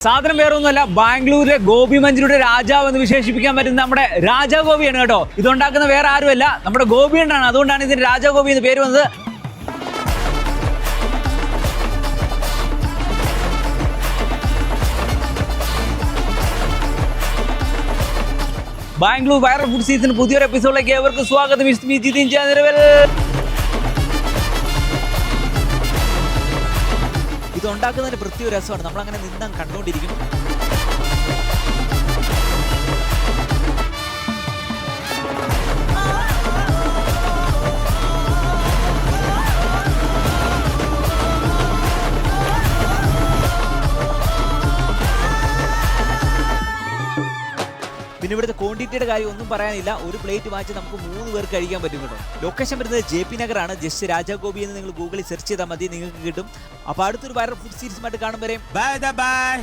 സാധനം വേറൊന്നുമല്ല, ബാംഗ്ലൂരിലെ ഗോപി മഞ്ചൂരിയുടെ രാജാവ് എന്ന് വിശേഷിപ്പിക്കാൻ പറ്റുന്ന നമ്മുടെ രാജാ ഗോപിയാണ് കേട്ടോ. ഇതുണ്ടാക്കുന്ന വേറെ ആരുമല്ല, നമ്മുടെ ഗോപിയുണ്ടാണ്. അതുകൊണ്ടാണ് ഇതിന് രാജാ ഗോപി എന്ന് പേര് വന്നത്. ബാംഗ്ലൂർ വൈറൽ ഫുഡ് സീസൺ പുതിയൊരു എപ്പിസോഡിലേക്ക് ഏവർക്കും സ്വാഗതം. ഇത് ഉണ്ടാക്കുന്നതിന് പ്രത്യേക രസമാണ്. നമ്മളങ്ങനെ നിന്നാൻ കണ്ടുകൊണ്ടിരിക്കും. പിന്നെ ഇവിടുത്തെ ക്വാണ്ടിറ്റിയുടെ കാര്യം ഒന്നും പറയാനില്ല. ഒരു പ്ലേറ്റ് വാങ്ങിച്ച് നമുക്ക് 3 പേർക്ക് കഴിക്കാൻ പറ്റും കേട്ടോ. ലൊക്കേഷൻ വരുന്നത് JP നഗറാണ്. ജസ്റ്റ് രാജാ ഗോപി എന്ന് നിങ്ങൾ ഗൂഗിളിൽ സെർച്ച് ചെയ്താൽ മതി, നിങ്ങൾക്ക് കിട്ടും. അപ്പോൾ അടുത്തൊരു വൈറൽ ഫുഡ് സീരീസുമായിട്ട് കാണും വരെ ബൈ.